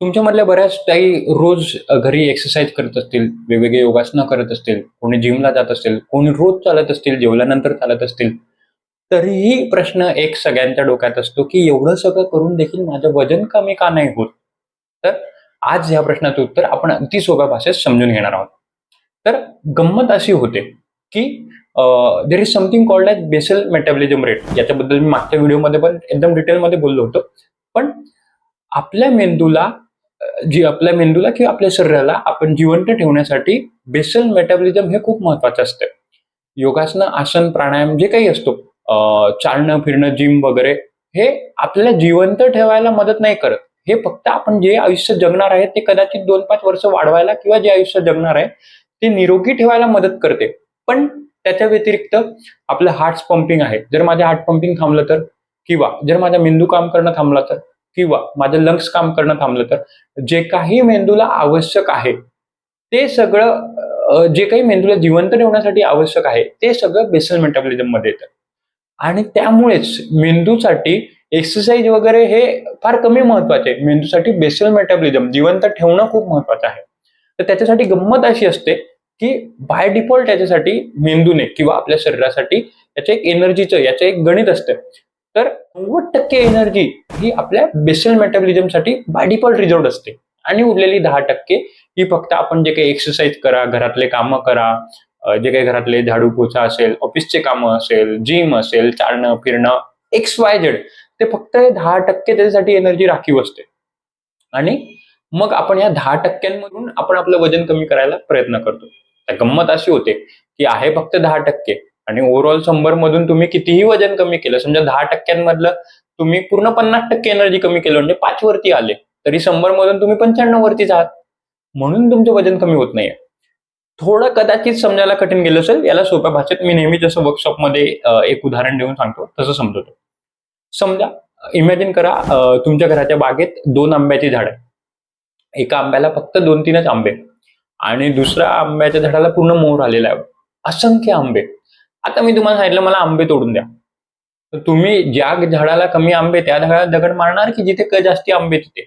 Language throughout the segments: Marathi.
तुमच्यामधल्या बऱ्याच काही रोज घरी एक्सरसाइज करत असतील, वेगवेगळे योगासनं करत असतील, कोणी जिमला जात असेल, कोणी रोज चालत असतील, जेवल्यानंतर चालत असतील. तरीही प्रश्न एक सगळ्यांच्या डोक्यात असतो, की एवढं सगळं करून देखील माझं वजन कमी का नाही होत? तर आज ह्या प्रश्नाचं उत्तर आपण अगदी सोप्या भाषेत समजून घेणार आहोत. तर गंमत अशी होते, की there is something called as basal metabolism rate. याच्याबद्दल मी मागच्या व्हिडिओमध्ये पण एकदम डिटेलमध्ये बोललो होतो. पण आपल्या मेंदूला आपल्या मेंदूला किंवा आपल्या शरीराला आपण जिवंत ठेवण्यासाठी बेसल मेटाबॉलिझम हे खूप महत्वाचं असतं. योगासनं, आसन, प्राणायाम जे काही असतो, चालणं, फिरणं, जिम वगैरे हे आपल्याला जिवंत ठेवायला मदत नाही करत. हे फक्त आपण जे आयुष्य जगणार आहे ते कदाचित 2-5 वर्ष वाढवायला किंवा जे आयुष्य जगणार आहे ते निरोगी ठेवायला मदत करते. पण त्याच्या व्यतिरिक्त आपलं हार्ट पंपिंग आहे. जर माझं हार्ट पंपिंग थांबलं तर, किंवा जर माझा मेंदू काम करणं थांबला तर, किंवा माझं लंग्स काम करणं थांबलं तर, जे काही मेंदूला आवश्यक आहे ते सगळं, जे काही मेंदूला जिवंत ठेवण्यासाठी आवश्यक आहे ते सगळं बेसल मेटाबॉलिझम मध्ये येतं. आणि त्यामुळेच मेंदूसाठी एक्सरसाइज वगैरे हे फार कमी महत्वाचे आहे. मेंदूसाठी बेसल मेटाबॉलिझम जिवंत ठेवणं खूप महत्वाचं आहे. तर त्याच्यासाठी गंमत अशी असते, की बाय डिफॉल्ट त्याच्यासाठी मेंदूने किंवा आपल्या शरीरासाठी याचं एक एनर्जीचं याचं एक गणित असतं. तर 90% एनर्जी ही आपल्या बेसल मेटाबॉलिझमसाठी बाय डिफॉल्ट रिझर्व्ड असते. आणि उरलेली 10% ही फक्त आपण जे काही एक्सरसाइज करा, घरातले कामं करा, जे काही घरातले झाडू पोछा असेल, ऑफिसचे कामं असेल, जिम असेल, चालणं, फिरणं, एक्स वाय झेड, ते फक्त 10% त्याच्यासाठी एनर्जी राखीव असते. आणि मग आपण या 10% आपण आपलं वजन कमी करायला प्रयत्न करतो. तर गंमत अशी होते, की आहे फक्त 10% आणि ओव्हरऑल 100 मधून तुम्ही कितीही वजन कमी केलं, समजा 10% तुम्ही पूर्ण 50% एनर्जी कमी केलं म्हणजे 5 वरती आले, तरी 100 मधून तुम्ही 95 वरतीच आहात. म्हणून तुमचं वजन कमी होत नाहीये. थोडं कदाचित समजायला कठीण गेलं असेल, याला सोप्या भाषेत मी नेहमी जसं वर्कशॉपमध्ये एक उदाहरण देऊन सांगतो तसं समजवतो. समजा, इमॅजिन करा, तुमच्या घराच्या बागेत 2 आंब्याची झाडं आहे. एका आंब्याला फक्त 2-3च आंबे आणि दुसऱ्या आंब्याच्या झाडाला पूर्ण मोहर आलेला आहे. असंख्य आंबे. आता मी तुम्हाला सांगितलं मला आंबे तोडून द्या. तर तुम्ही ज्या झाडाला कमी आंबे त्या झाडाला दगड मारणार, की जिथे जास्ती आंबे तिथे?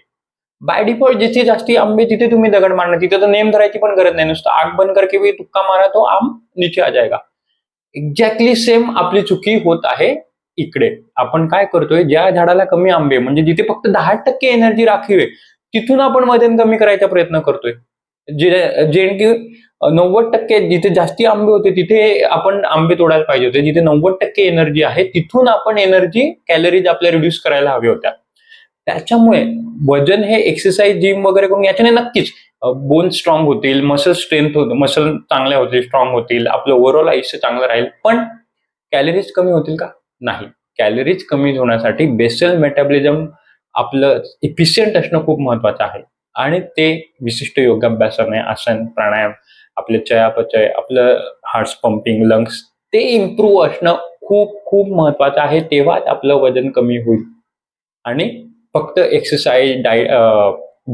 बाय डिफॉल्ट जिथे जास्ती आंबे तिथे तुम्ही दगड मारणार. तिथे तर नेम धरायची पण गरज नाही. नुसतं आग बंद करके भी तुक्का मारा तो आम नीचे आ जाएगा. एक्झॅक्टली सेम आपली चुकी होत आहे इकडे. आपण काय करतोय, ज्या झाडाला कमी आंबे म्हणजे जिथे फक्त 10% एनर्जी राखीव आहे, तिथून आपण वजन कमी करायचा प्रयत्न करतोय. जे की 90% जिथे जास्ती आंबे होते तिथे आपण आंबे तोडायला पाहिजे होते. जिथे 90% एनर्जी आहे तिथून आपण एनर्जी कॅलरीज आपल्या रिड्यूस करायला हव्या होत्या. त्याच्यामुळे वजन हे एक्सरसाइज, जिम वगैरे करून याच्याने नक्कीच बोन स्ट्रॉंग होतील, मसल स्ट्रेंथ होतं, मसल चांगल्या होतील, स्ट्रॉंग होतील, आपलं ओव्हरऑल आयुष्य चांगलं राहील. पण कॅलरीज कमी होतील का? नाही. कॅलरीज कमी होण्यासाठी बेसल मेटाबॉलिझम आपलं इफिशियंट असणं खूप महत्वाचं आहे. आणि ते विशिष्ट योगाभ्यासाने, आसन, प्राणायाम, आपले चयापचय, आपलं हार्ट पंपिंग, लंग्स ते इम्प्रूव्ह असणं खूप खूप महत्वाचं आहे. तेव्हाच आपलं वजन कमी होईल. आणि फक्त एक्सरसाइज,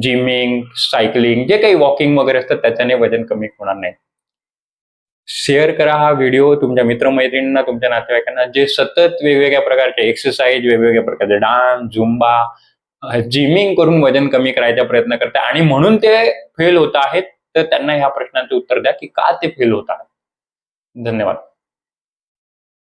जिमिंग, सायकलिंग, जे काही वॉकिंग वगैरे असतं त्याच्याने वजन कमी होणार नाही. शेअर करा हा व्हिडिओ तुमच्या मित्रमैत्रिणींना, तुमच्या नातेवाईकांना जे सतत वेगवेगळ्या प्रकारचे एक्सरसाइज, वेगवेगळ्या प्रकारचे डान्स, झुंबा, जिमिंग करून वजन कमी करायचा प्रयत्न करतात आणि म्हणून ते फेल होत आहेत. तर त्यांना ह्या प्रश्नाचं उत्तर द्या, की का ते फेल होत आहेत. धन्यवाद.